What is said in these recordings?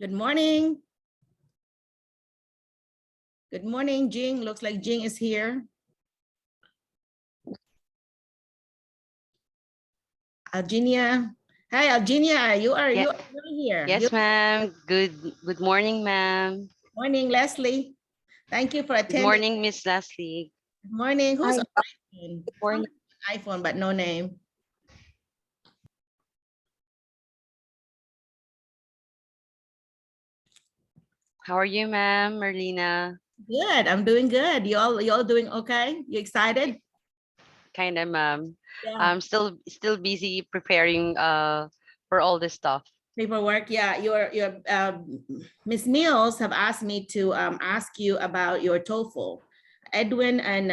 Good morning. Good morning, Jing. Looks like Jing is here. Alginia. Hi, Alginia. You are here. Yes, ma'am. Good morning, ma'am. Morning, Leslie. Thank you for Good attending. morning, Miss Leslie. Good morning. Who's on Good morning. iPhone but no name? How are you, ma'am, Merlina? Good. I'm doing good. You all doing okay? You excited? Kind of, ma'am. Yeah. I'm still busy preparing for all this stuff. Paperwork. Yeah. Your Miss Mills have asked me to ask you about your TOEFL. Edwin and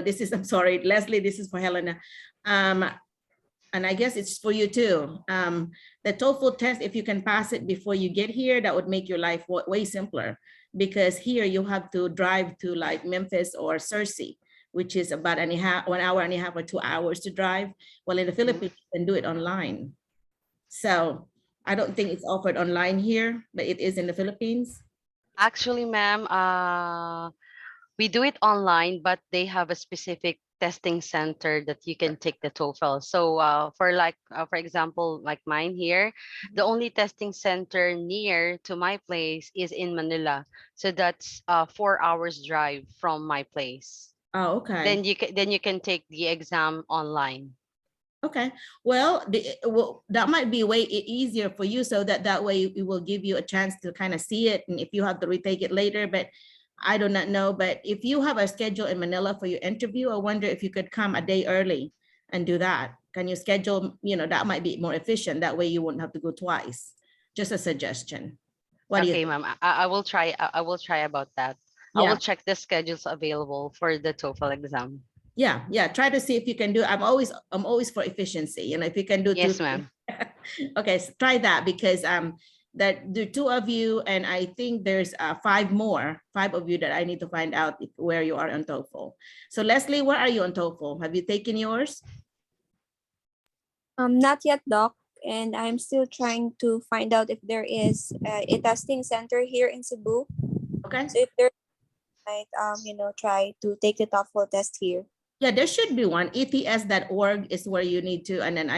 this is, I'm sorry, Leslie, this is for Helena. And I guess it's for you too. The TOEFL test, if you can pass it before you get here, that would make your life way simpler, because here you have to drive to like Memphis or Searcy, which is about 1 hour and a half or 2 hours to drive. Well, in the Philippines, you can do it online. So I don't think it's offered online here, but it is in the Philippines. Actually, ma'am, we do it online, but they have a specific testing center that you can take the TOEFL. So for example, like mine here, the only testing center near to my place is in Manila. So that's 4 hours drive from my place. Oh, okay. Then you can take the exam online. Okay, well, that might be way easier for you, so that way it will give you a chance to kind of see it, and if you have to retake it later, but I do not know. But if you have a schedule in Manila for your interview, I wonder if you could come a day early and do that. Can you schedule, that might be more efficient. That way you won't have to go twice. Just a suggestion. What do you Okay, think? ma'am. I will try. I will try about that. I Yeah. will check the schedules available for the TOEFL exam. Yeah, try to see if you can do. I'm always for efficiency, if you can do Yes, two. ma'am. Okay, so try that, because that the two of you, and I think there's 5 of you that I need to find out where you are on TOEFL. So Leslie, where are you on TOEFL? Have you taken yours? Not yet, Doc, and I'm still trying to find out if there is a testing center here in Cebu. Okay. So if there, might try to take the TOEFL test here. Yeah, there should be one. ets.org is where you need to, and then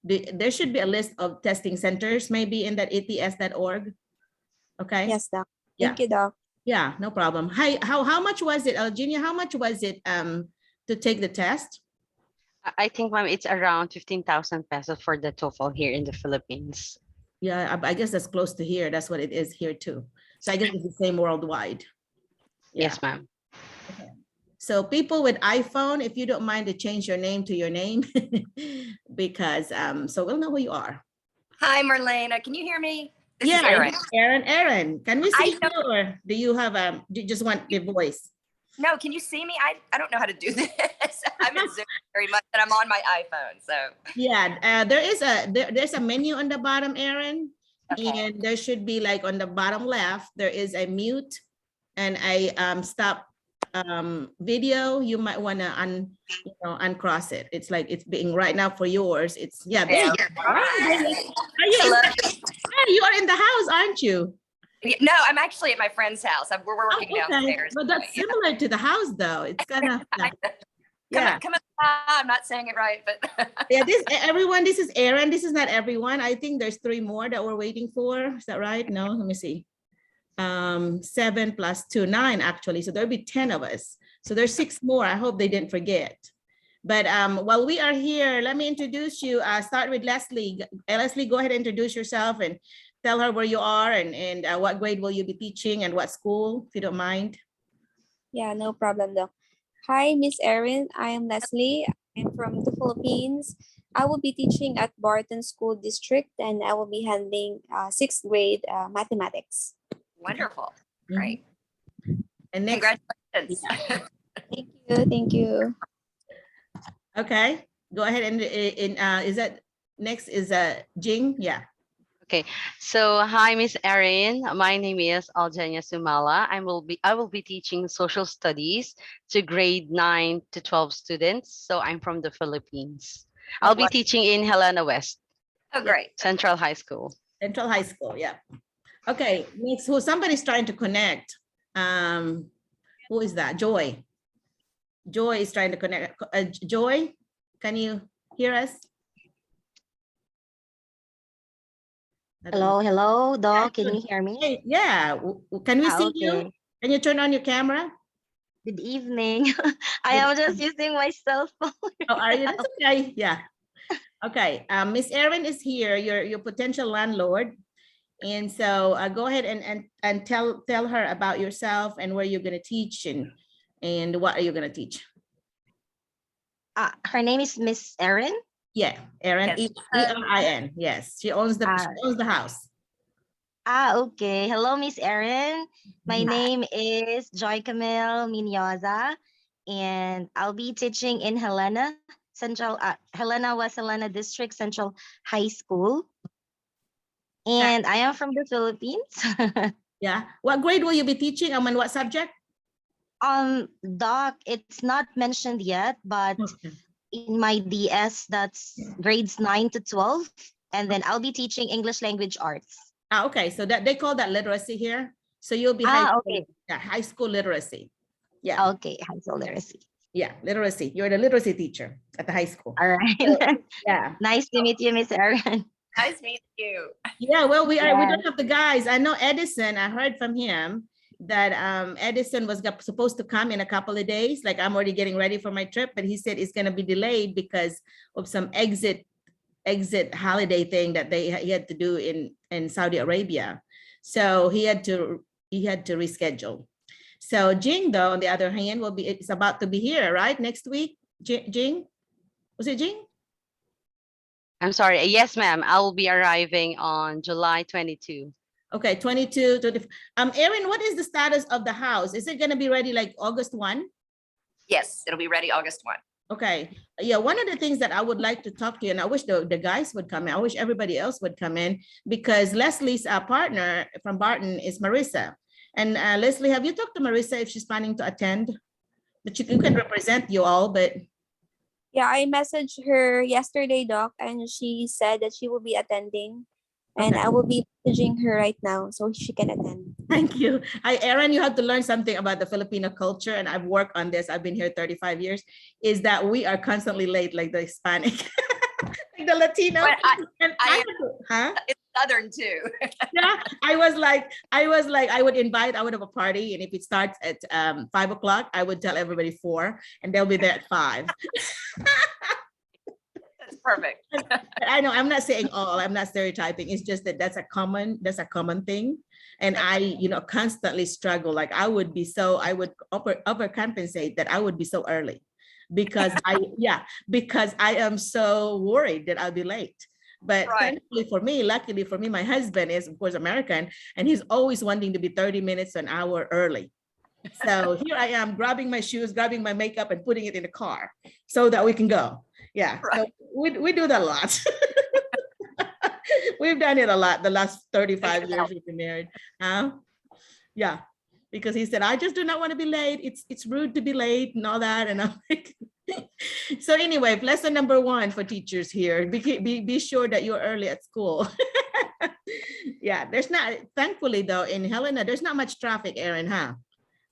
there should be a list of testing centers maybe in that ets.org. Okay. Yes, Doc. Yeah. Thank you, Doc. Yeah, no problem. Hi, how much was it, Alginia? How much was it to take the test? I think, ma'am, it's around 15,000 pesos for the TOEFL here in the Philippines. Yeah, I guess that's close to here. That's what it is here too. So I guess it's the same worldwide. Yeah. Yes, ma'am. Okay. So people with iPhone, if you don't mind to change your name to your name, because so we'll know who you are. Hi, Merlina. Can you hear me? This Yeah, is Erin. Aaron, can we see you, or do you have do you just want the voice? No, can you see me? I don't know how to do this. I'm in Zoom very much, and I'm on my iPhone. So yeah, there's a menu on the bottom, Aaron, okay. And there should be, like, on the bottom left, there is a mute and a stop video. You might want to uncross it. It's like it's being right now for yours. It's there you go. You are in the house, aren't you? No, I'm actually at my friend's house. We're working downstairs. But that's similar to the house, though. It's kind of come on, I'm not saying it right, but yeah, this is Aaron. This is not everyone. I think there's 3 more that we're waiting for. Is that right? No, let me see. 7 + 2, 9 actually. So there'll be 10 of us. So there's 6 more. I hope they didn't forget. But while we are here, let me introduce you. Start with Leslie. Leslie, go ahead and introduce yourself and tell her where you are and what grade will you be teaching and what school, if you don't mind. Yeah, no problem, Doc. Hi, Miss Erin. I am Leslie. I'm from the Philippines. I will be teaching at Barton School District, and I will be handling 6th grade mathematics. Wonderful. Great. And next, congratulations. Yeah. Thank you. Okay, go ahead and is that next is Jing? Yeah. Okay, so hi, Miss Erin. My name is Aljania Sumala. I will be teaching social studies to grade 9 to 12 students. So I'm from the Philippines. I'll be teaching in Helena West. Oh, great. Central High School. Central High School, yeah. Okay, next, who, somebody's trying to connect. Who is that? Joy. Joy is trying to connect. Joy, can you hear us? I don't know. Hello, Doc. Can you hear me? Hey, yeah, can we see you? Okay. Can you turn on your camera? Good evening. I am just using my cell phone. Oh, are you? That's okay. Yeah. Okay. Miss Erin is here, your potential landlord. And so go ahead and tell her about yourself and where you're going to teach and what are you going to teach? Her name is Miss Erin. Yeah, Erin, Yes. E-R-I-N. Yes, she owns the house. Okay. Hello, Miss Erin. My Mhm. name is Joy Camille Minyoza, and I'll be teaching in Helena Central, West Helena District Central High School. And I am from the Philippines. Yeah. What grade will you be teaching? And what subject? Doc, it's not mentioned yet, but Okay. in my DS, that's grades 9 to 12. And then I'll be teaching English language arts. Okay. So that they call that literacy here. So you'll be high school literacy. Yeah. Okay, high school literacy. Yeah. Literacy. You're the literacy teacher at the high school. All right. Yeah. Nice to meet you, Miss Erin. Nice meeting you. Yeah. Well, we Yeah. don't have the guys. I know Edison. I heard from him that Edison was supposed to come in a couple of days. Like, I'm already getting ready for my trip, but he said it's going to be delayed because of some exit holiday thing that he had to do in Saudi Arabia. So he had to reschedule. So Jing, though, on the other hand, it's about to be here, right? Next week, Jing? Was it Jing? I'm sorry. Yes, ma'am. I will be arriving on July 22. Okay, 22 to Erin, what is the status of the house? Is it going to be ready like August 1? Yes, it'll be ready August 1. Okay. Yeah, one of the things that I would like to talk to you, and I wish the guys would come in, I wish everybody else would come in, because Leslie's partner from Barton is Marissa. And Leslie, have you talked to Marissa if she's planning to attend? But you can represent you all, but. Yeah, I messaged her yesterday, Doc, and she said that she will be attending. And Okay. I will be messaging her right now so she can attend. Thank you. Hi, Erin, you have to learn something about the Filipino culture, and I've worked on this. I've been here 35 years, is that we are constantly late, like the Hispanic, like the Latino. But Huh? it's Southern too. Yeah, I was like, I would have a party, and if it starts at 5 o'clock, I would tell everybody 4, and they'll be there at 5. That's perfect. I know, I'm not saying all, I'm not stereotyping. It's just that that's a common thing. And I, constantly struggle. Like I would overcompensate that I would be so early because because I am so worried that I'll be late. But luckily for me, my husband is of course American, and he's always wanting to be 30 minutes, an hour early. So here I am grabbing my shoes, grabbing my makeup and putting it in the car so that we can go. Yeah, so we do that a lot. We've done it a lot the last 35 years we've been married. Yeah, because he said, I just do not want to be late. It's rude to be late and all that. And I'm like, so anyway, lesson number 1 for teachers here, be sure that you're early at school. Yeah, there's not, thankfully though, in Helena, there's not much traffic, Erin, huh?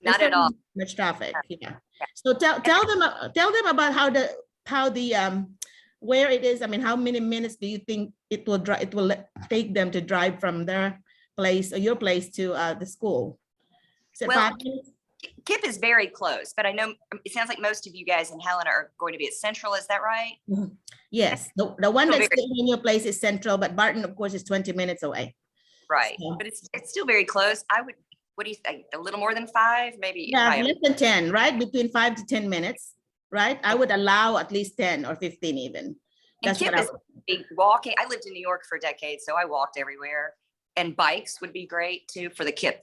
Not at all. Much traffic. Yeah. So tell them about how the where it is. I mean, how many minutes do you think it will take them to drive from their place or your place to the school? Is it 5 minutes? KIPP is very close, but I know it sounds like most of you guys in Helena are going to be at Central. Is that right? Mm-hmm. Yes, the one that's in your place is Central, but Barton, of course, is 20 minutes away. Right, So, but it's still very close. What do you think? A little more than 5, maybe? yeah, less than 10, right? Between 5 to 10 minutes, right? I would allow at least 10 or 15 even. And KIPP is big walking. I lived in New York for decades, so I walked everywhere. And bikes would be great too for the KIPP.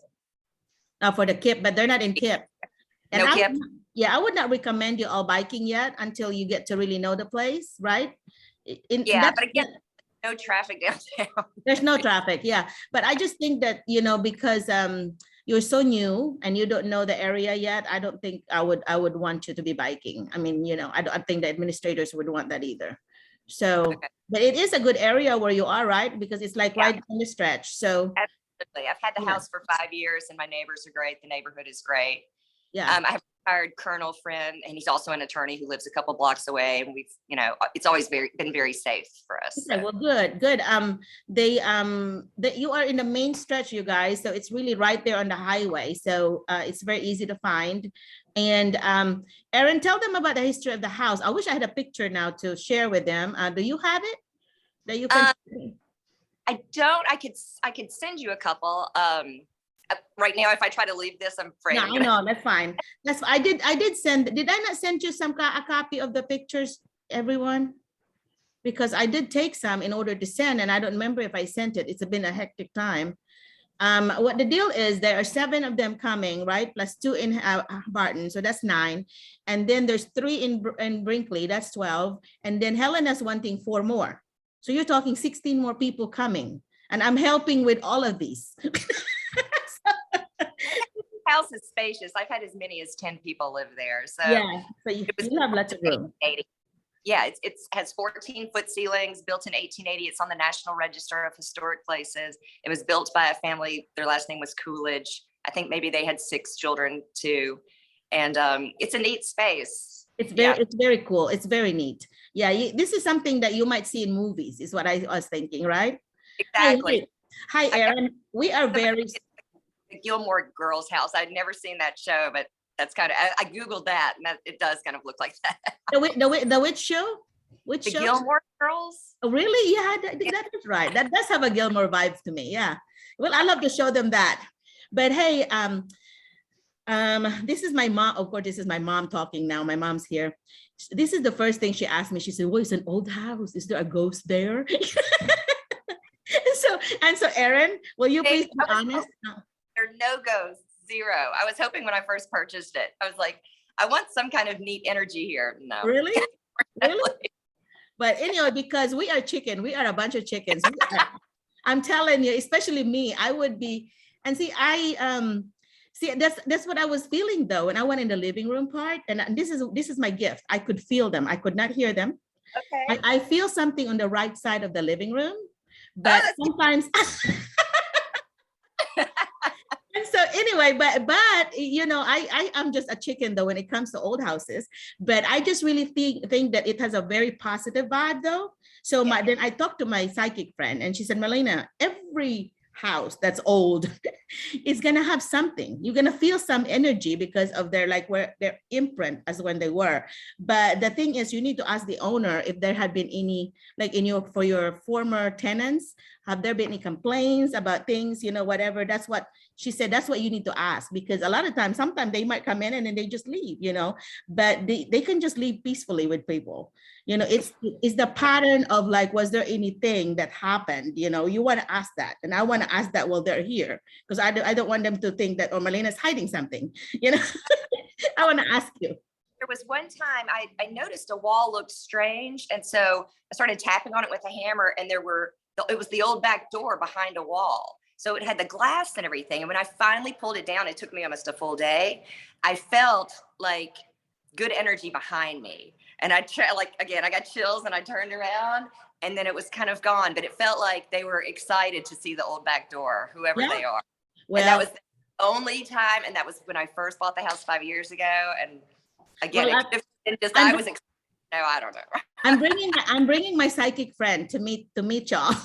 For the KIPP, but they're not in KIPP. And No KIPP? I would not recommend you all biking yet until you get to really know the place, right? But again, no traffic downtown. There's no traffic, yeah. But I just think that, because you're so new and you don't know the area yet, I don't think I would want you to be biking. I mean, I don't think the administrators would want that either. So, but it is a good area where you are, right? Because it's like right on the stretch. So Absolutely. I've had the Yeah. house for 5 years and my neighbors are great. The neighborhood is great. Yeah. I have a retired colonel friend and he's also an attorney who lives a couple blocks away. And we've, it's always been very safe for us. Okay, So. well, good. You are in the main stretch, you guys. So it's really right there on the highway. So it's very easy to find. And Erin, tell them about the history of the house. I wish I had a picture now to share with them. Do you have it that you can? I don't. I could send you a couple. Right now, if I try to leave this, I'm afraid. No, I know, that's fine. I did send. Did I not send you a copy of the pictures, everyone? Because I did take some in order to send, and I don't remember if I sent it. It's been a hectic time. What the deal is, there are 7 of them coming, right? Plus 2 in Barton, so that's 9. And then there's 3 in Brinkley, that's 12. And then Helena's wanting 4 more. So you're talking 16 more people coming. And I'm helping with all of these. House is spacious. I've had as many as 10 people live there. So yeah, so you have lots of room. Yeah, it has 14-foot ceilings, built in 1880. It's on the National Register of Historic Places. It was built by a family. Their last name was Coolidge. I think maybe they had 6 children too. And it's a neat space. It's very cool. It's very neat. Yeah, this is something that you might see in movies, is what I was thinking, right? Exactly. Hi, Erin. We are very... The Gilmore Girls house. I'd never seen that show, but that's kind of, I Googled that and it does kind of look like that. The which show? Which the show? Gilmore Girls? Oh, really? Yeah, that is right. That does have a Gilmore vibe to me. Yeah. Well, I love to show them that. But hey, this is my mom. Of course, this is my mom talking now. My mom's here. This is the first thing she asked me. She said, "Well, it's an old house. Is there a ghost there?" So Erin, will you please be honest? There are no ghosts, 0. I was hoping when I first purchased it, I was like, I want some kind of neat energy here. No. Really? Really? But anyway, because we are a bunch of chickens. I'm telling you, especially me, I would be, and see, that's what I was feeling though. And I went in the living room part, and this is my gift. I could feel them. I could not hear them. Okay. I feel something on the right side of the living room, but sometimes. And so anyway, but I'm just a chicken though when it comes to old houses. But I just really think that it has a very positive vibe though. So then I talked to my psychic friend and she said, Merlina, every house that's old is gonna have something. You're gonna feel some energy because of their imprint as when they were. But the thing is, you need to ask the owner if there had been any, for your former tenants, have there been any complaints about things, whatever. That's what she said. That's what you need to ask, because a lot of times, sometimes they might come in and then they just leave, but they can just leave peacefully with people. It's the pattern of was there anything that happened? You want to ask that. And I want to ask that while they're here, because I don't want them to think that, Merlina's hiding something, I want to ask you. There was one time I noticed a wall looked strange. And so I started tapping on it with a hammer and it was the old back door behind a wall. So it had the glass and everything. And when I finally pulled it down, it took me almost a full day. I felt like good energy behind me. And I got chills and I turned around and then it was kind of gone, but it felt like they were excited to see the old back door, whoever they are. Well, and that was the only time. And that was when I first bought the house 5 years ago. And again, I was excited. No, I don't know. I'm bringing my psychic friend to meet y'all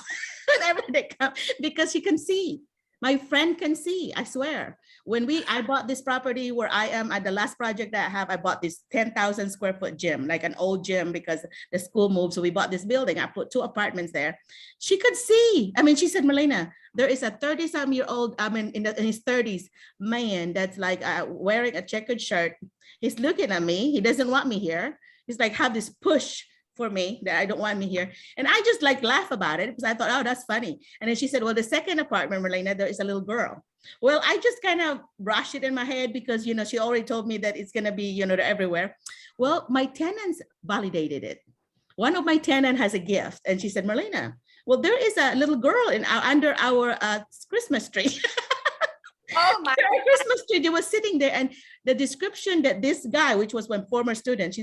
whenever they come, because she can see. My friend can see, I swear. I bought this property where I am at the last project that I bought this 10,000 square foot gym, like an old gym, because the school moved. So we bought this building. I put 2 apartments there. She could see. She said, Merlina, there is a 30-some-year-old, in his 30s man that's wearing a checkered shirt. He's looking at me. He doesn't want me here. He's have this push for me that I don't want me here. And I just laugh about it because I thought, oh, that's funny. And then she said, well, the second apartment, Merlina, there is a little girl. Well, I just kind of brushed it in my head because, she already told me that it's going to be, they're everywhere. Well, my tenants validated it. One of my tenants has a gift. And she said, Merlina, well, there is a little girl under our Christmas tree. Oh my Christmas tree, they were sitting there, and the description that this guy, which was one former student,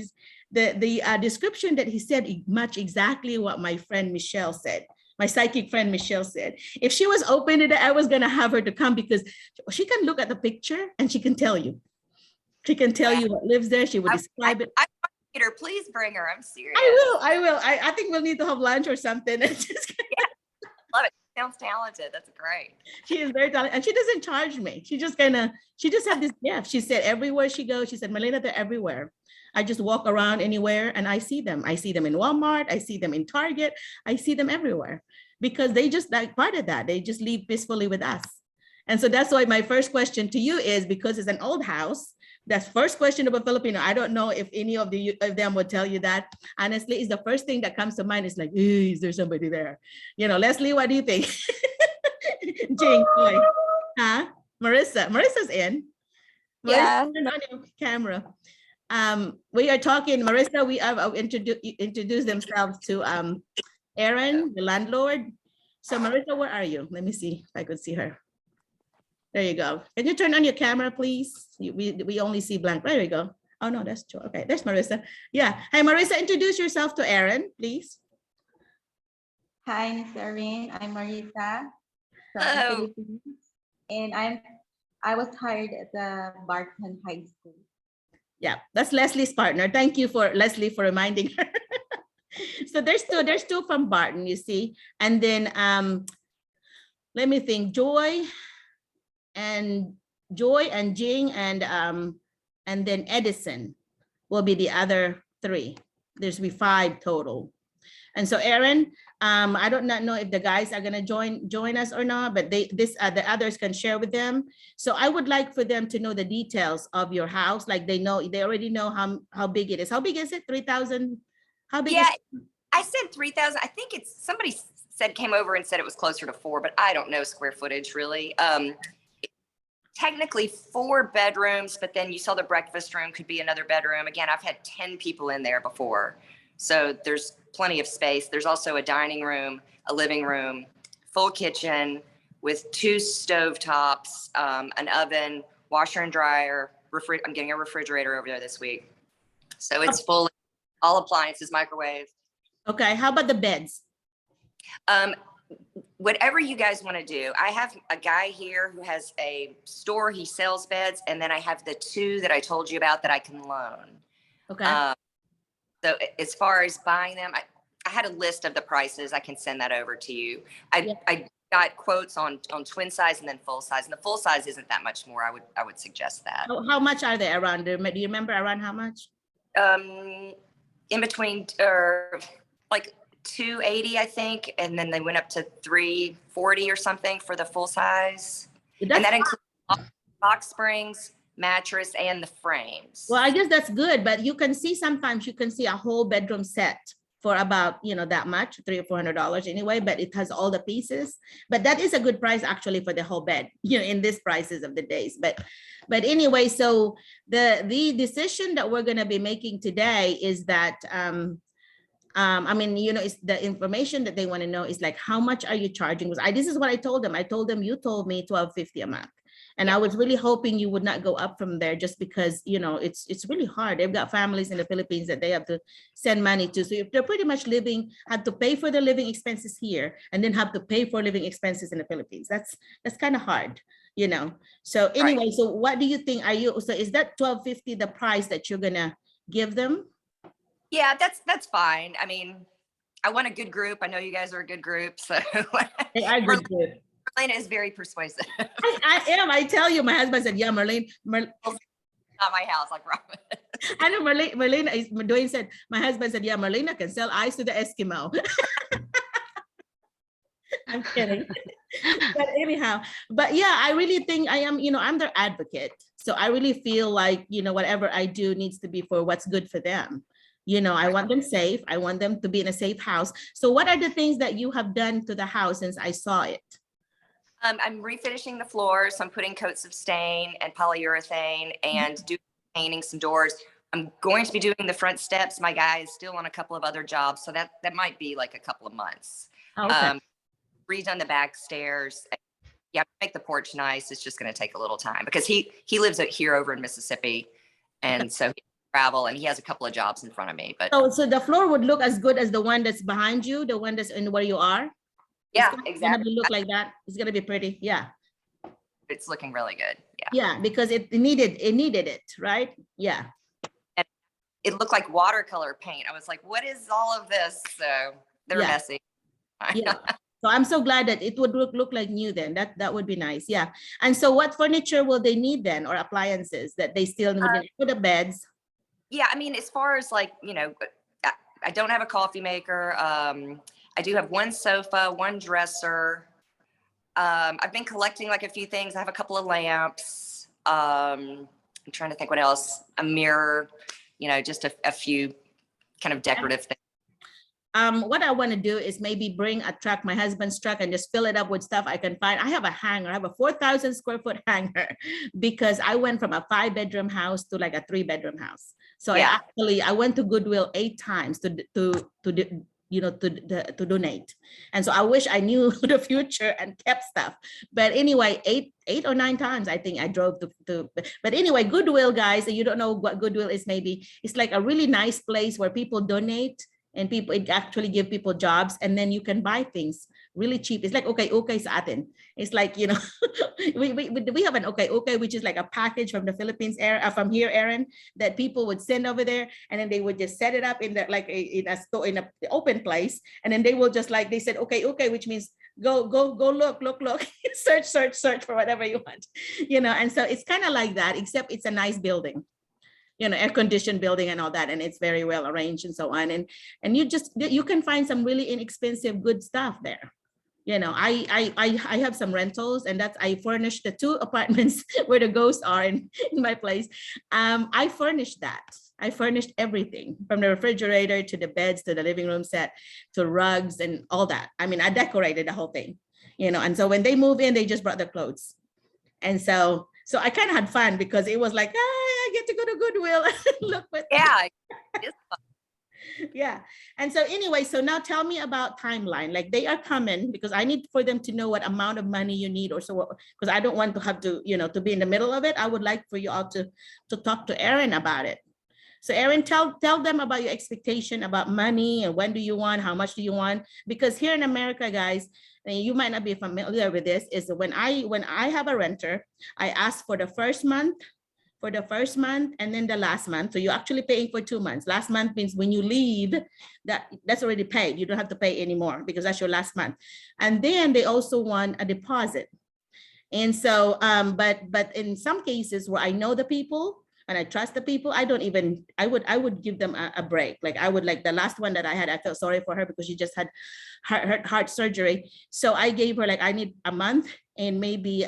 the description that he said matched exactly what my friend Michelle said. My psychic friend Michelle said, if she was open to that, I was gonna have her to come because she can look at the picture and she can tell you. She can tell you what lives there. She would describe it. I get her. Please bring her. I'm serious. I will. I think we'll need to have lunch or something. Love it. Sounds talented. That's great. She is very talented, and she doesn't charge me. She just had this gift. She said everywhere she goes, she said, Merlina, they're everywhere. I just walk around anywhere and I see them. I see them in Walmart. I see them in Target. I see them everywhere because they just like part of that. They just leave peacefully with us. And so that's why my first question to you is, because it's an old house, that's first question about Filipino. I don't know if any of them would tell you that. Honestly, it's the first thing that comes to mind. Is like, is there somebody there? You know, Leslie, what do you think? Jing, boy. Huh? Marissa's in. Yeah. Turn on your camera. We are talking, Marissa, we have introduced themselves to Aaron, the landlord. So Marissa, where are you? Let me see if I could see her. There you go. Can you turn on your camera, please? We only see blank. There we go. Oh no, that's true. Okay, there's Marissa. Yeah. Hi, Marissa, introduce yourself to Aaron, please. Hi, Ms. Erin. I'm Marissa from the Hello. Philippines, and I was hired at the Barton High School. Yeah, that's Leslie's partner. Thank you for Leslie for reminding her. So there's two from Barton, you see, and then let me think. Joy and Jing and then Edison will be the other three. There's be 5 total. And so Aaron, I don't know if the guys are gonna join us or not, but the others can share with them. So I would like for them to know the details of your house, like they already know how big it is. How big is it? 3,000? How big? Yeah, is it? I said 3,000. I think somebody said came over and said it was closer to 4, but I don't know square footage really. Technically 4 bedrooms, but then you saw the breakfast room could be another bedroom. Again, I've had 10 people in there before. So there's plenty of space. There's also a dining room, a living room, full kitchen with 2 stovetops, an oven, washer and dryer, I'm getting a refrigerator over there this week. So it's full, all appliances, microwave. Okay, how about the beds? Whatever you guys want to do. I have a guy here who has a store. He sells beds. And then I have the 2 that I told you about that I can loan. Okay. So as far as buying them, I had a list of the prices. I can send that over to you. I got quotes on twin size and then full size. And the full size isn't that much more. I would suggest that. How much are they around? Do you remember around how much? In between, or like $280, I think, and then they went up to $340 or something for the full size. And that includes box springs, mattress, and the frames. Well, I guess that's good, but you can see sometimes you can see a whole bedroom set for about that much, $300 or $400 anyway, but it has all the pieces. But that is a good price actually for the whole bed, in these prices of the days. But anyway, so the decision that we're going to be making today is that it's the information that they want to know is like, how much are you charging? This is what I told them. I told them, you told me $1,250 a month. And I was really hoping you would not go up from there just because, it's really hard. They've got families in the Philippines that they have to send money to. So if they're pretty much have to pay for their living expenses here and then have to pay for living expenses in the Philippines. That's kind of hard, So anyway, right. So what do you think? So is that $1,250 the price that you're gonna give them? Yeah, that's fine. I mean, I want a good group. I know you guys are a good group. So they are good group. Merlina is very persuasive. I am. I tell you, my husband said, yeah, Merlina. Not my house, I promise. I know Dwayne said, my husband said, yeah, Merlina can sell ice to the Eskimo. I'm kidding. But anyhow, yeah, I really think I am, I'm their advocate. So I really feel like, whatever I do needs to be for what's good for them. I want them safe. I want them to be in a safe house. So what are the things that you have done to the house since I saw it? I'm refinishing the floors. So I'm putting coats of stain and polyurethane and painting some doors. I'm going to be doing the front steps. My guy is still on a couple of other jobs. So that might be like a couple of months. Oh, okay. Redone the back stairs. Yeah, make the porch nice. It's just going to take a little time because he lives here over in Mississippi. And so he travel and he has a couple of jobs in front of me. But so the floor would look as good as the one that's behind you, the one that's in where you are? Yeah, Gonna exactly. look like that. It's gonna be pretty. Yeah. It's looking really good. Yeah. Yeah, because it needed it, right? Yeah. And it looked like watercolor paint. I was like, what is all of this? So they're Yeah. messy. Yeah. So I'm so glad that it would look like new then. That would be nice. Yeah. And so what furniture will they need then, or appliances that they still need for the beds? Yeah, I mean, as far as like, I don't have a coffee maker. I do have one sofa, one dresser. I've been collecting like a few things. I have a couple of lamps. I'm trying to think what else. A mirror, just a few kind of decorative things. What I want to do is maybe bring a truck, my husband's truck, and just fill it up with stuff I can find. I have a hanger. I have a 4,000 square foot hanger because I went from a 5-bedroom house to like a 3-bedroom house. So Yeah. I went to Goodwill 8 times to donate. And so I wish I knew the future and kept stuff. But anyway, 8 or 9 times I think I drove to but anyway, Goodwill, guys, you don't know what Goodwill is. Maybe it's like a really nice place where people donate, and it actually give people jobs, and then you can buy things really cheap. It's like okay sa atin. It's like, we have an okay, which is like a package from the Philippines, from here, Aaron, that people would send over there, and then they would just set it up in in a store, in a open place, and then they will just like, they said okay, which means go look search for whatever you want, and so it's kind of like that, except it's a nice building, air-conditioned building and all that, and it's very well arranged and so on, and you can find some really inexpensive good stuff there. I have some rentals, and I furnished the 2 apartments where the ghosts are in my place. I furnished that. I furnished everything from the refrigerator to the beds to the living room set to rugs and all that. I mean, I decorated the whole thing, and so when they move in, they just brought their clothes. And so I kind of had fun because it was like, I get to go to Goodwill and look what. Yeah. It's fun. Yeah. And so anyway, so now tell me about timeline. Like, they are coming because I need for them to know what amount of money you need, or so, because I don't want to have to, to be in the middle of it. I would like for you all to talk to Erin about it. So Erin, tell them about your expectation about money, and when do you want, how much do you want? Because here in America, guys, and you might not be familiar with this, is when I have a renter, I ask for the first month, and then the last month. So you're actually paying for 2 months. Last month means when you leave, that's already paid. You don't have to pay anymore because that's your last month. And then they also want a deposit. And so, but in some cases where I know the people and I trust the people, I would give them a break. Like the last one that I had, I felt sorry for her because she just had heart surgery. So I gave her I need a month and maybe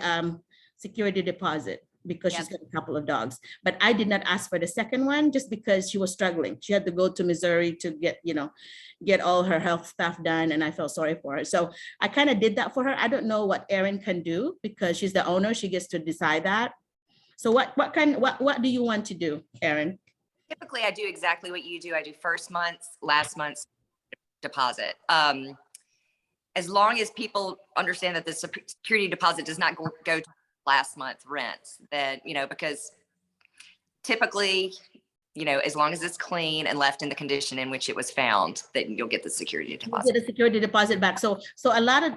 security deposit, because she's got a couple of dogs. But I did not ask for the second one just because she was struggling. She had to go to Missouri to get all her health stuff done, and I felt sorry for her. So I kind of did that for her. I don't know what Erin can do because she's the owner. She gets to decide that. So what do you want to do, Erin? Typically, I do exactly what you do. I do first month's, last month's deposit. As long as people understand that the security deposit does not go to last month rents, then, because typically, as long as it's clean and left in the condition in which it was found, then you'll get the security deposit. You get the security deposit back. So a lot of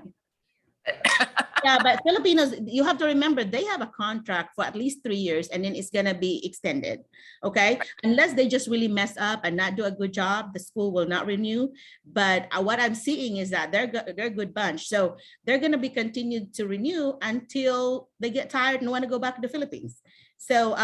yeah, but Filipinos, you have to remember, they have a contract for at least 3 years, and then it's gonna be extended. Okay, unless they just really mess up and not do a good job, the school will not renew. But what I'm seeing is that they're a good bunch, so they're gonna be continued to renew until they get tired and want to go back to the Philippines. So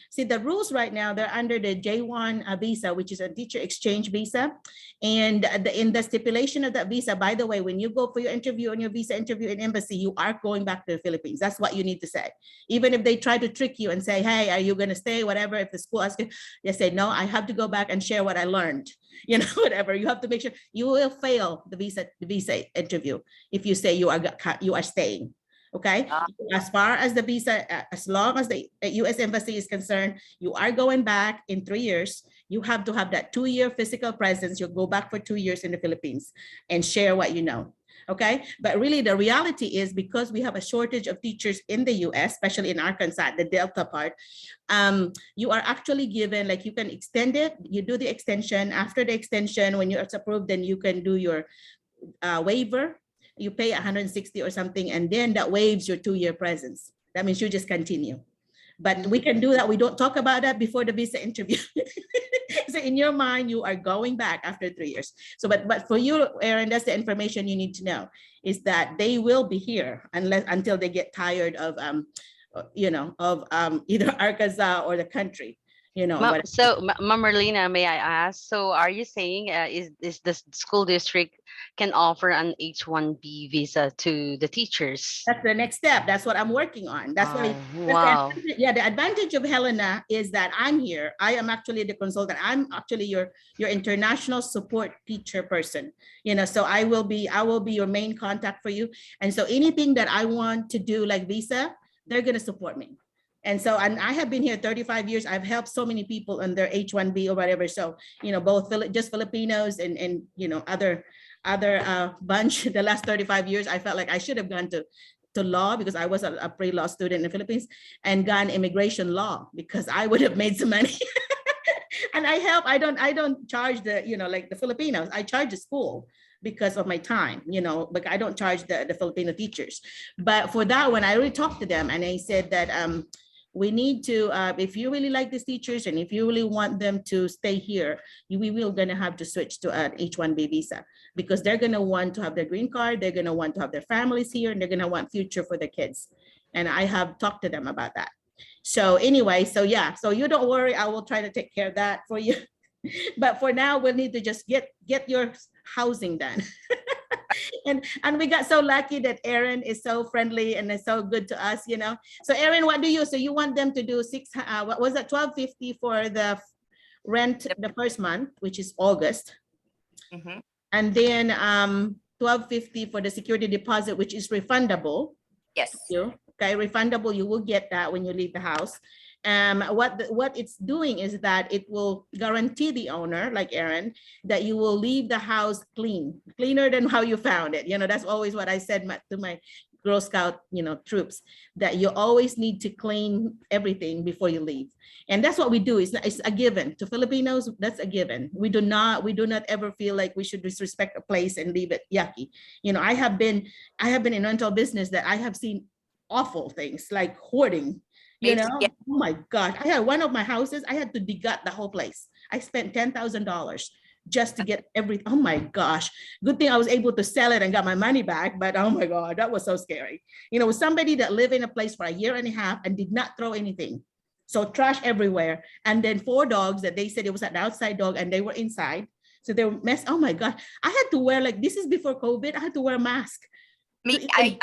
see, the rules right now, they're under the J1 visa, which is a teacher exchange visa. And in the stipulation of that visa, by the way, when you go for your interview on your visa interview in embassy, you are going back to the Philippines. That's what you need to say. Even if they try to trick you and say, hey, are you going to stay, whatever, if the school asks you, you say, no, I have to go back and share what I learned, whatever. You have to make sure. You will fail the visa interview if you say you are staying. Okay, as far as the visa, as long as the U.S. Embassy is concerned, you are going back in 3 years. You have to have that 2-year physical presence. You'll go back for 2 years in the Philippines and share what you know. Okay, but really the reality is, because we have a shortage of teachers in the U.S., especially in Arkansas, the Delta part, you are actually given, you can extend it. You do the extension. After the extension, when it's approved, then you can do your waiver. you pay 160 or something, and then that waives your 2-year presence. That means you just continue. But we can do that. We don't talk about that before the visa interview. So in your mind, you are going back after 3 years. So, but for you, Aaron, that's the information you need to know, is that they will be here until they get tired of, either Arkansas or the country. So, Ma'am Merlina, may I ask? So, are you saying is the school district can offer an H-1B visa to the teachers? That's the next step. That's what I'm working on. That's why. Wow. The advantage of Helena is that I'm here. I am actually the consultant. I'm actually your international support teacher person. So I will be your main contact for you. And so anything that I want to do, like visa, they're going to support me. And so, and I have been here 35 years. I've helped so many people on their H-1B or whatever. So, both just Filipinos and other bunch. The last 35 years, I felt like I should have gone to law, because I was a pre-law student in the Philippines, and gone immigration law, because I would have made some money. And I don't charge like the Filipinos. I charge the school because of my time, but I don't charge the Filipino teachers. But for that one, I already talked to them, and I said that we need to, if you really like these teachers and if you really want them to stay here, we will gonna have to switch to an H-1B visa, because they're gonna want to have their green card, they're gonna want to have their families here, and they're gonna want future for their kids. And I have talked to them about that. So anyway, so yeah, so you don't worry, I will try to take care of that for you. But for now, we'll need to just get your housing done. And we got so lucky that Aaron is so friendly and is so good to us, So Aaron, what do you, so you want them to do what was that, $1,250 for the rent the first month, which is August. Mhm. And then $1,250 for the security deposit, which is refundable. Yes. Okay, refundable, you will get that when you leave the house. What it's doing is that it will guarantee the owner, like Aaron, that you will leave the house cleaner than how you found it. That's always what I said to my Girl Scout, troops, that you always need to clean everything before you leave. And that's what we do. It's a given to Filipinos. That's a given. We do not ever feel like we should disrespect a place and leave it yucky. I have been in rental business that I have seen awful things like hoarding. Yeah. Oh my God. I had one of my houses, I had to degut the whole place. I spent $10,000 just to get everything. Oh my gosh. Good thing I was able to sell it and got my money back. But oh my God, that was so scary. Somebody that lived in a place for a year and a half and did not throw anything. So trash everywhere. And then 4 dogs that they said it was an outside dog and they were inside. So they were messed. Oh my God. I had to wear, like, this is before COVID, I had to wear a mask. I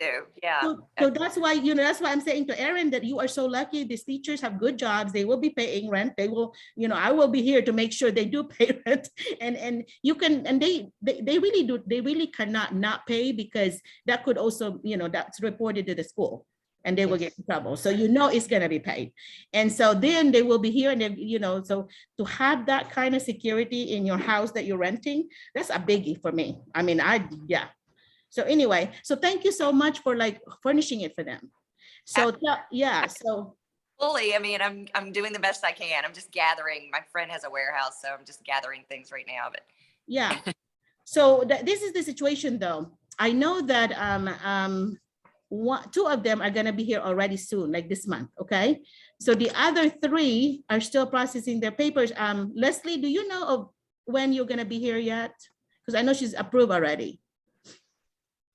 do. Yeah. So that's why, that's why I'm saying to Aaron that you are so lucky. These teachers have good jobs. They will be paying rent. They will, I will be here to make sure they do pay rent. And you can, and they really do, they really cannot not pay, because that could also, that's reported to the school and they will get in trouble. So it's gonna be paid. And so then they will be here, and they, so to have that kind of security in your house that you're renting, that's a biggie for me. I mean, yeah. So anyway, so thank you so much for furnishing it for them. So yeah, so fully. I mean, I'm doing the best I can. I'm just gathering. My friend has a warehouse, so I'm just gathering things right now. But yeah, so this is the situation, though. I know that 2 of them are gonna be here already soon, like this month. Okay, so the other 3 are still processing their papers. Leslie, do you know of when you're gonna be here yet? Because I know she's approved already.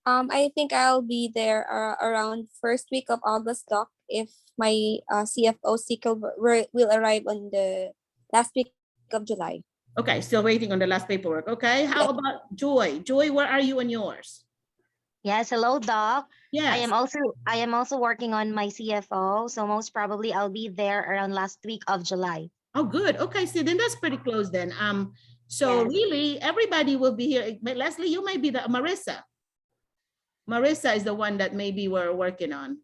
I think I'll be there around first week of August, Doc, if my CFO will arrive on the last week of July. Okay, still waiting on the last paperwork. Okay, how about Joy? Joy, where are you on yours? Yes, hello, Doc. Yes. I am also working on my CFO, so most probably I'll be there around last week of July. Oh, good. Okay, see, then that's pretty close then. So Yes. really, everybody will be here. But Leslie, you might be the Marissa. Marissa is the one that maybe we're working on.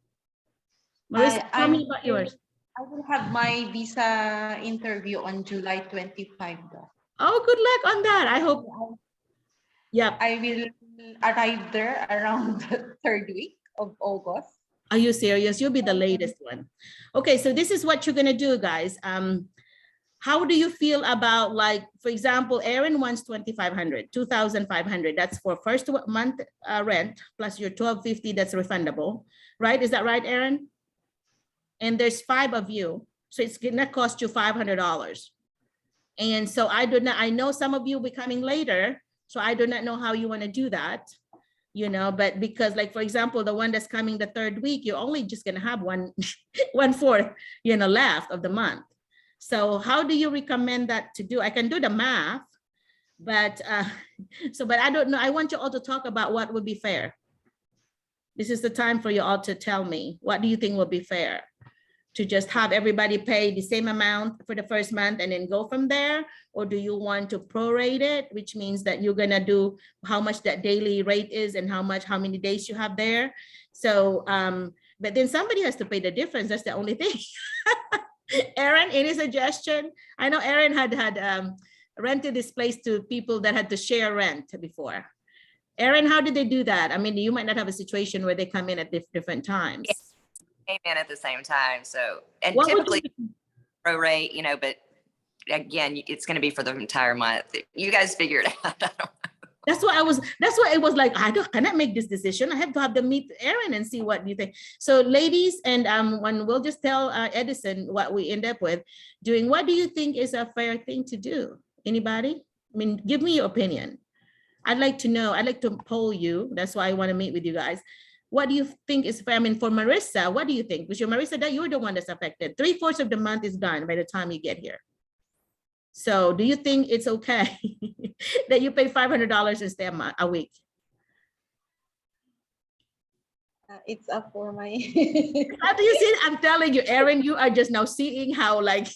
Marissa, tell me about yours. I will have my visa interview on July 25. Though. Oh, good luck on that. I hope. Yeah. I will arrive there around the 3rd week of August. Are you serious? You'll be the latest one. Okay, so this is what you're gonna do, guys. how do you feel about, like, for example, Aaron wants 2,500, 2,500. That's for first month rent plus your 1,250 that's refundable, right? Is that right, Aaron? And there's 5 of you, so it's gonna cost you $500. And so I know some of you will be coming later, so I do not know how you want to do that, you know, but because, like, for example, the one that's coming the 3rd week, you're only just gonna have 1/4, you know, left of the month. So how do you recommend that to do? I can do the math, but but I don't know. I want you all to talk about what would be fair. This is the time for you all to tell me, what do you think will be fair? To just have everybody pay the same amount for the first month and then go from there? Or do you want to prorate it, which means that you're gonna do how much that daily rate is and how many days you have there? So, but then somebody has to pay the difference. That's the only thing. Aaron, any suggestion? I know Aaron had rented this place to people that had to share rent before. Aaron, how did they do that? I mean, you might not have a situation where they come in at different times. Yeah. Came in at the same time. So, and What would typically prorate, you know, but again, it's going to be for the entire month. You guys figure it out. I don't know. That's why it was like, I cannot make this decision. I have to have them meet Aaron and see what you think. So ladies, and when we'll just tell Edison what we end up with doing, what do you think is a fair thing to do? Anybody? I mean, give me your opinion. I'd like to know. I'd like to poll you. That's why I want to meet with you guys. What do you think is fair? I mean, for Marissa, what do you think? Because Marissa, that you're the one that's affected. 3/4 of the month is gone by the time you get here. So do you think it's okay that you pay $500 and stay a week? It's up for my. How do you see it? I'm telling you, Aaron, you are just now seeing how, like,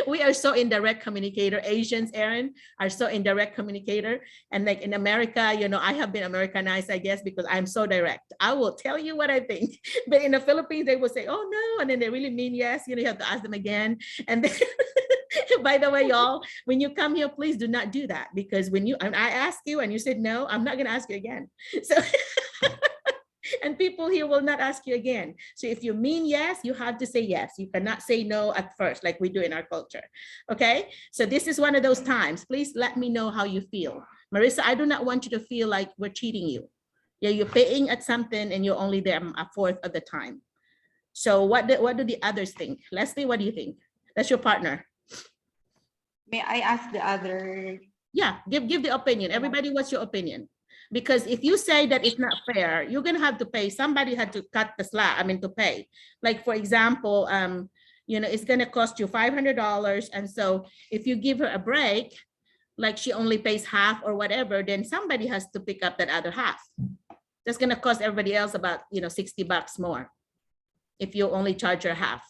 we are so indirect communicator. Asians, Aaron, are so indirect communicator. And like in America, you know, I have been Americanized, I guess, because I'm so direct. I will tell you what I think. But in the Philippines, they will say, oh no, and then they really mean yes. You know, you have to ask them again. And then, by the way, y'all, when you come here, please do not do that, because when I ask you and you said no, I'm not gonna ask you again. So and people here will not ask you again. So if you mean yes, you have to say yes. You cannot say no at first, like we do in our culture. Okay, so this is one of those times. Please let me know how you feel. Marissa, I do not want you to feel like we're cheating you. Yeah, you're paying at something and you're only there 1/4 of the time. So what do the others think? Leslie, what do you think? That's your partner. May I ask the other? Yeah, give the opinion. Everybody, what's your opinion? Because if you say that it's not fair, you're gonna have to pay. Somebody had to cut the slack. I mean, to pay. Like for example, you know, it's gonna cost you $500, and so if you give her a break, like she only pays half or whatever, then somebody has to pick up that other half. That's gonna cost everybody else about, you know, $60 more if you only charge her half.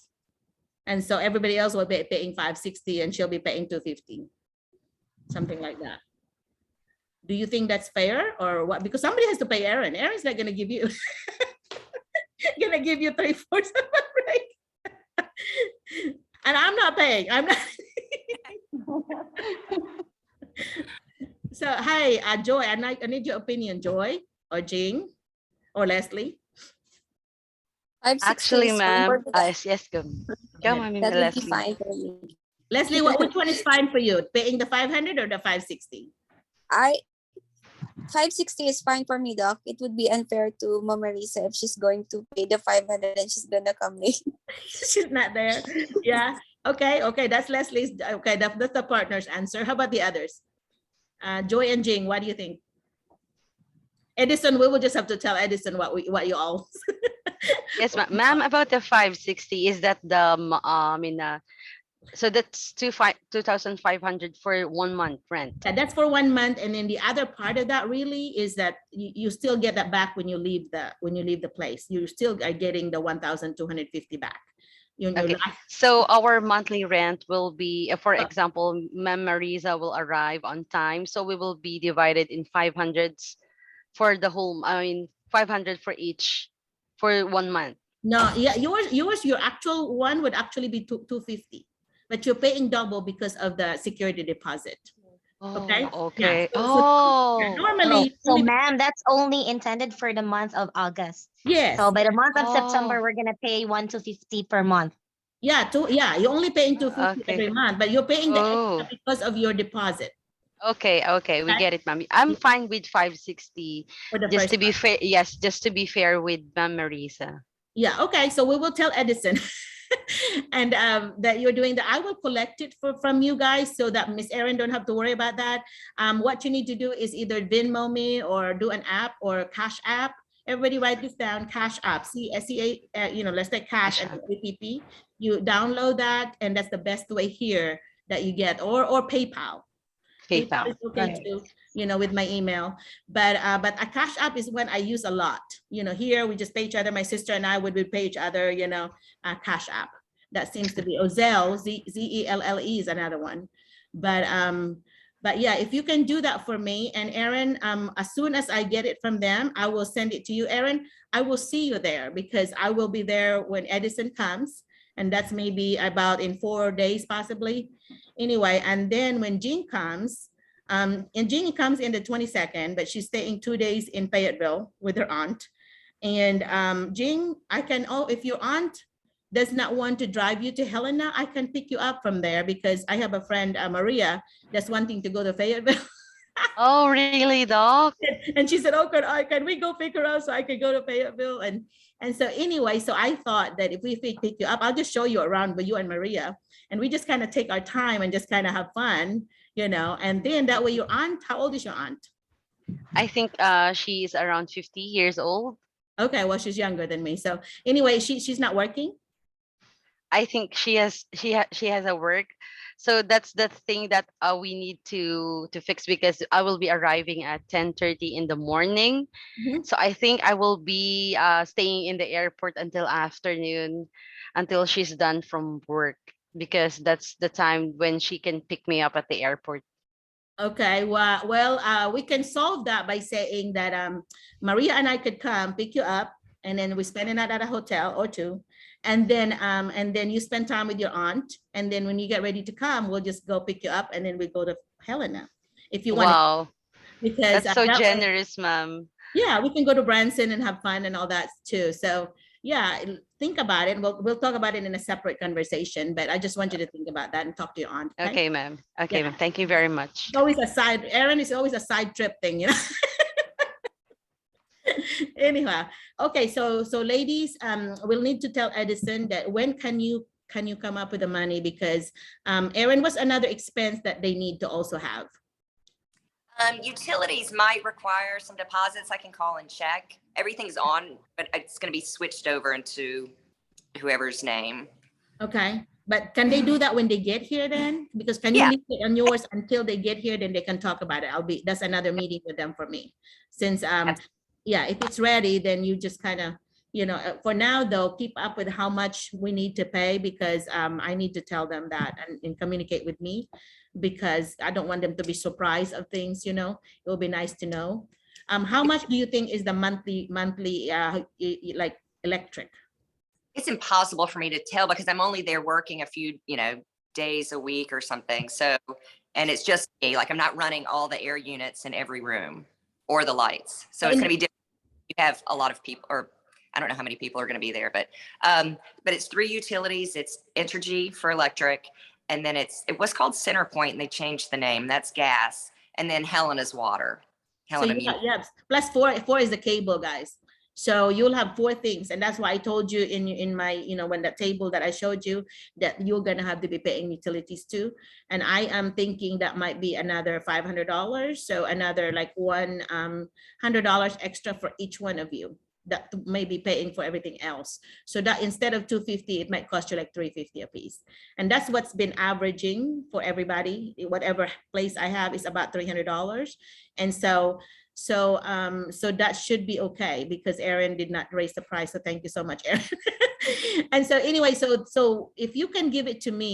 And so everybody else will be paying $560 and she'll be paying $250, something like that. Do you think that's fair or what? Because somebody has to pay Aaron. Aaron's not gonna give you, gonna give you 3/4 of a break. And I'm not paying. I'm not. So hi, Joy, I need your opinion, Joy or Jing or Leslie. Actually, ma'am, yes, go. Come on, That would be Leslie. fine for me. Leslie, which one is fine for you? Paying the 500 or the 560? 560 is fine for me, Doc. It would be unfair to Mama Marisa if she's going to pay the 500 and she's gonna come late. She's not there. Yeah. Okay. That's Leslie's. Okay, that's the partner's answer. How about the others? Joy and Jing, what do you think? Edison, we will just have to tell Edison what you all. Yes, ma'am. About the 560, is that the so that's 2,500 for 1 month rent. Yeah, that's for 1 month, and then the other part of that really is that you still get that back when you leave the place. You still are getting the 1,250 back. Okay. So our monthly rent will be, for example, Ma'am Marisa will arrive on time, so we will be divided in 500s for the whole. 500 for each for 1 month. No, yeah, your actual one would actually be 250, but you're paying double because of the security deposit. Okay. Okay. Yeah. So normally, So ma'am, that's only intended for the month of August. yes. So by the month of September, we're gonna pay 1,250 per month. Yeah, you're only paying 250 Okay. every month, but you're paying the Oh, extra because of your deposit okay, okay, we Okay. get it, ma'am. I'm fine with 560. for the Just first to be month. fair, yes, just to be fair with Ma'am Marisa. Yeah, okay, so we will tell Edison and that you're doing that. I will collect it from you guys so that Miss Erin don't have to worry about that. What you need to do is either Venmo me or do an app or Cash App. Everybody write this down, Cash App, CSCA, let's say Cash Cash and App. APP. You download that and that's the best way here that you get, or PayPal. PayPal PayPal. is okay Right. too, with my email. But a Cash App is what I use a lot. Here we just pay each other. My sister and I would pay each other, Cash App. That seems to be Zelle, Zelle is another one. But yeah, if you can do that for me and Erin, as soon as I get it from them, I will send it to you. Erin, I will see you there because I will be there when Edison comes. And that's maybe about in 4 days, possibly. Anyway, and then when Jean comes, and Jean comes in the 22nd, but she's staying 2 days in Fayetteville with her aunt. And Jean, if your aunt does not want to drive you to Helena, I can pick you up from there because I have a friend, Maria, that's wanting to go to Fayetteville. Oh, really, Doc? And she said, oh, can we go pick her up so I can go to Fayetteville? And so anyway, so I thought that if we pick you up, I'll just show you around with you and Maria. And we just kind of take our time and just kind of have fun, and then that way your aunt, how old is your aunt? I think she's around 50 years old. Okay, well, she's younger than me. So anyway, she's not working. I think she has a work. So that's the thing that we need to fix because I will be arriving at 10:30 in the morning. Mhm. So I think I will be staying in the airport until afternoon, until she's done from work because that's the time when she can pick me up at the airport. Okay, well, we can solve that by saying that Maria and I could come pick you up, and then we spend a night at a hotel or two, and then you spend time with your aunt, and then when you get ready to come, we'll just go pick you up, and then we go to Helena, if you want, Wow, because that's so that way, generous, ma'am. yeah, we can go to Branson and have fun and all that too. So yeah, think about it. We'll talk about it in a separate conversation, but I just want you to think about that and talk to your aunt. Okay, ma'am. Okay, Yeah. ma'am. Thank you very much. It's always a side, Erin is always a side trip thing, Anyhow, okay, so ladies, we'll need to tell Edison that when can you come up with the money, because Erin, was another expense that they need to also have? Utilities might require some deposits. I can call and check. Everything's on, but it's going to be switched over into whoever's name. Okay, but can they do that when they get here then? Because can you Yeah. leave it on yours until they get here, then they can talk about it. That's another meeting with them for me. Since, yeah, if it's ready, then you just kind of, for now though, keep up with how much we need to pay, because I need to tell them that and communicate with me, because I don't want them to be surprised of things, it will be nice to know. How much do you think is the monthly like electric? It's impossible for me to tell because I'm only there working a few, days a week or something. So, and it's just me, like I'm not running all the air units in every room or the lights. So it's going to be different. You have a lot of people, or I don't know how many people are going to be there, but it's 3 utilities. It's Entergy for electric. And then it was called Centerpoint and they changed the name. That's gas. And then Helena's water. Helena. So yeah, plus 4 is the cable, guys. So you'll have 4 things. And that's why I told you in my, when that table that I showed you, that you're going to have to be paying utilities too. And I am thinking that might be another $500. So another like $100 extra for each one of you that may be paying for everything else. So that instead of $250, it might cost you like $350 a piece. And that's what's been averaging for everybody. Whatever place I have is about $300. And so that should be okay, because Erin did not raise the price. So thank you so much, Erin. And so anyway, so if you can give it to me,